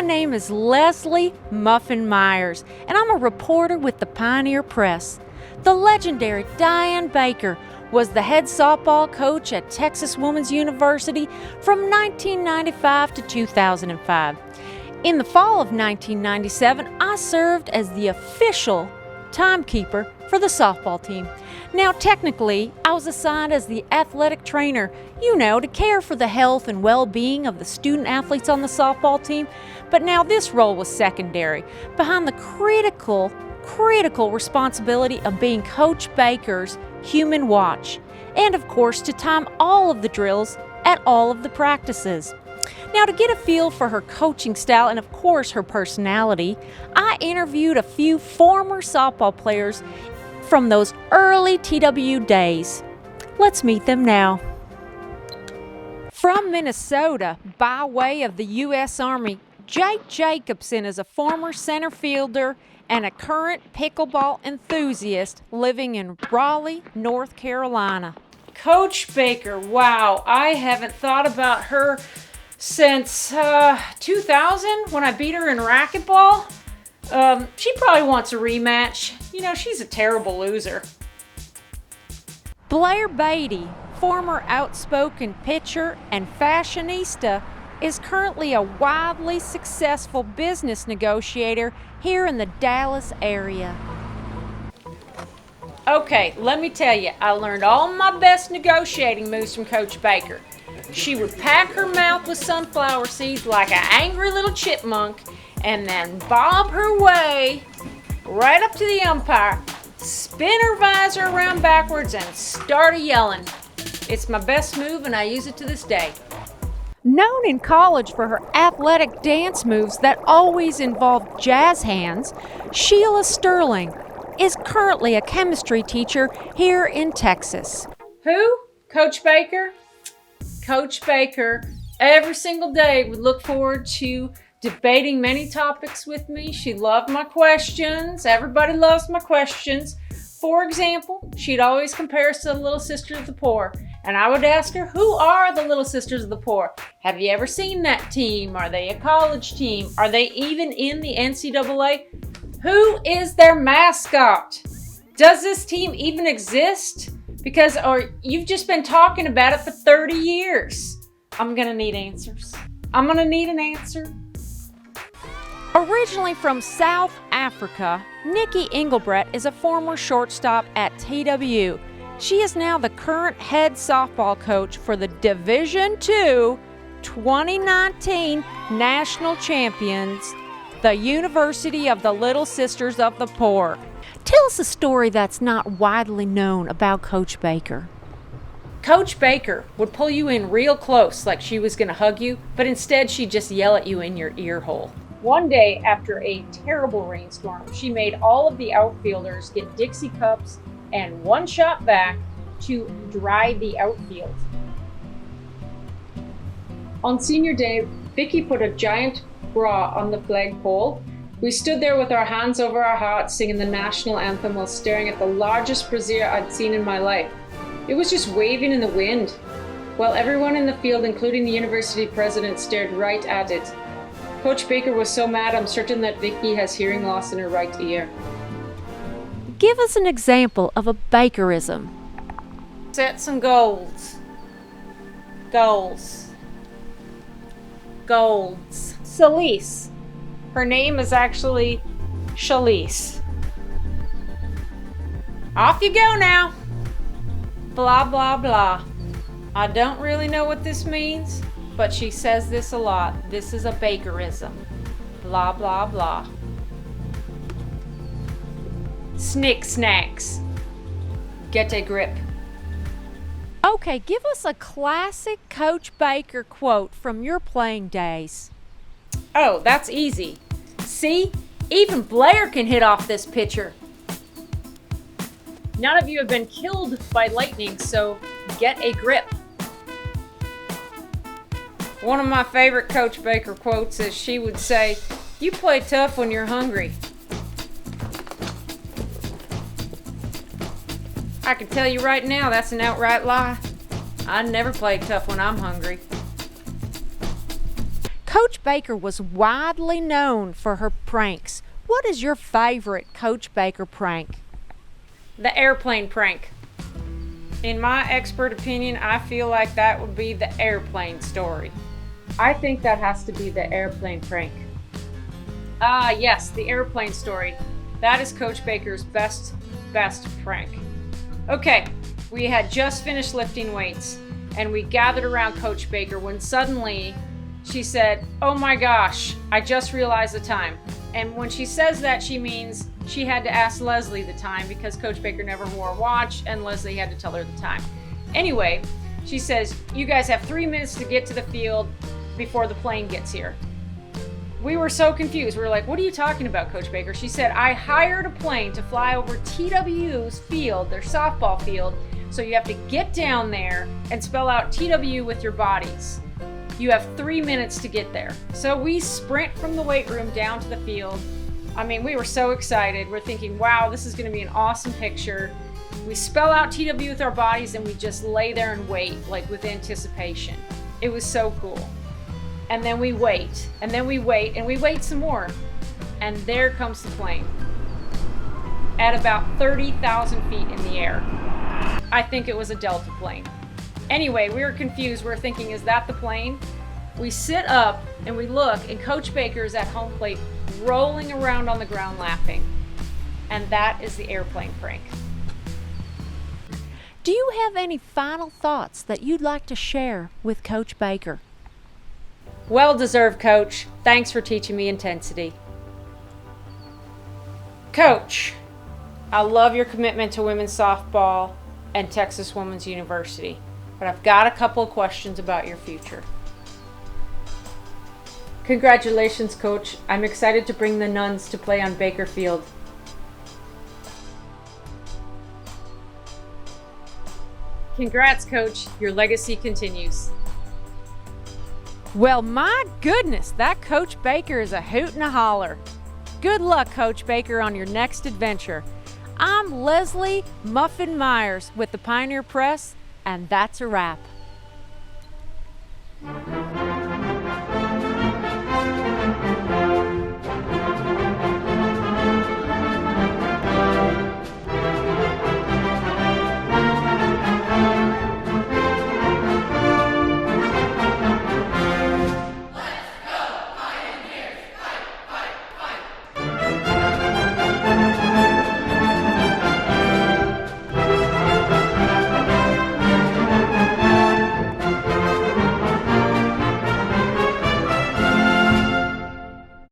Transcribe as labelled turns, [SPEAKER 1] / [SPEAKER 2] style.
[SPEAKER 1] name is Leslie Muffin Myers, and I'm a reporter with the Pioneer Press. The legendary Diane Baker was the head softball coach at Texas Woman's University from 1995 to 2005. In the fall of 1997, I served as the official timekeeper for the softball team. Now, technically, I was assigned as the athletic trainer, to care for the health and well-being of the student athletes on the softball team. But now this role was secondary, behind the critical responsibility of being Coach Baker's human watch, and of course to time all of the drills at all of the practices. Now, to get a feel for her coaching style and of course her personality, I interviewed a few former softball players from those early TW days. Let's meet them now. From Minnesota, by way of the U.S. Army, Jake Jacobson is a former center fielder and a current pickleball enthusiast living in Raleigh, North Carolina. Coach Baker, wow, I haven't thought about her since 2000 when I beat her in racquetball. She probably wants a rematch. She's a terrible loser. Blair Beatty, former outspoken pitcher and fashionista, is currently a wildly successful business negotiator here in the Dallas area. Okay, let me tell you, I learned all my best negotiating moves from Coach Baker. She would pack her mouth with sunflower seeds like an angry little chipmunk and then bob her way right up to the umpire, spin her visor around backwards, and start a-yelling. It's my best move, and I use it to this day. Known in college for her athletic dance moves that always involved jazz hands, Sheila Sterling is currently a chemistry teacher here in Texas. Who? Coach Baker? Coach Baker every single day would look forward to debating many topics with me. She loved my questions. Everybody loves my questions. For example, she'd always compare us to the Little Sisters of the Poor. And I would ask her, who are the Little Sisters of the Poor? Have you ever seen that team? Are they a college team? Are they even in the NCAA? Who is their mascot? Does this team even exist? Or you've just been talking about it for 30 years. I'm gonna need answers. I'm gonna need an answer. Originally from South Africa, Nikki Engelbrett is a former shortstop at TW. She is now the current head softball coach for the Division II 2019 national champions, the University of the Little Sisters of the Poor. Tell us a story that's not widely known about Coach Baker. Coach Baker would pull you in real close like she was going to hug you, but instead she'd just yell at you in your ear hole. One day, after a terrible rainstorm, she made all of the outfielders get Dixie cups and one shot back to dry the outfield. On senior day, Vicky put a giant bra on the flagpole. We stood there with our hands over our hearts singing the national anthem while staring at the largest brassiere I'd seen in my life. It was just waving in the wind, while everyone in the field, including the university president, stared right at it. Coach Baker was so mad, I'm certain that Vicky has hearing loss in her right ear. Give us an example of a Bakerism. Set some goals. Goals. Celise. Her name is actually Shalise. Off you go now. Blah, blah, blah. I don't really know what this means, but she says this a lot. This is a Bakerism. Blah, blah, blah. Snick snacks. Get a grip. Okay, give us a classic Coach Baker quote from your playing days. Oh, that's easy. See, even Blair can hit off this pitcher. None of you have been killed by lightning, so get a grip. One of my favorite Coach Baker quotes is she would say, "You play tough when you're hungry." I can tell you right now, that's an outright lie. I never play tough when I'm hungry. Coach Baker was widely known for her pranks. What is your favorite Coach Baker prank? The airplane prank. In my expert opinion, I feel like that would be the airplane story. I think that has to be the airplane prank. Yes, the airplane story. That is Coach Baker's best prank. Okay, we had just finished lifting weights and we gathered around Coach Baker when suddenly she said, "Oh my gosh, I just realized the time." And when she says that, she means she had to ask Leslie the time because Coach Baker never wore a watch and Leslie had to tell her the time. Anyway, she says, "You guys have 3 minutes to get to the field before the plane gets here." We were so confused. We were like, "What are you talking about, Coach Baker?" She said, "I hired a plane to fly over TW's field, their softball field, so you have to get down there and spell out TW with your bodies. You have 3 minutes to get there." So we sprint from the weight room down to the field. I mean, we were so excited. We're thinking, wow, this is going to be an awesome picture. We spell out TW with our bodies and we just lay there and wait, like with anticipation. It was so cool. And then we wait, and then we wait, and we wait some more. And there comes the plane at about 30,000 feet in the air. I think it was a Delta plane. Anyway, we were confused. We were thinking, is that the plane? We sit up and we look, and Coach Baker is at home plate rolling around on the ground laughing. And that is the airplane prank. Do you have any final thoughts that you'd like to share with Coach Baker? Well deserved, Coach. Thanks for teaching me intensity. Coach, I love your commitment to women's softball and Texas Women's University, but I've got a couple of questions about your future. Congratulations, Coach. I'm excited to bring the Nuns to play on Baker Field. Congrats, Coach. Your legacy continues. Well, my goodness, that Coach Baker is a hoot and a holler. Good luck, Coach Baker, on your next adventure. I'm Leslie Muffin Myers with the Pioneer Press, and that's a wrap.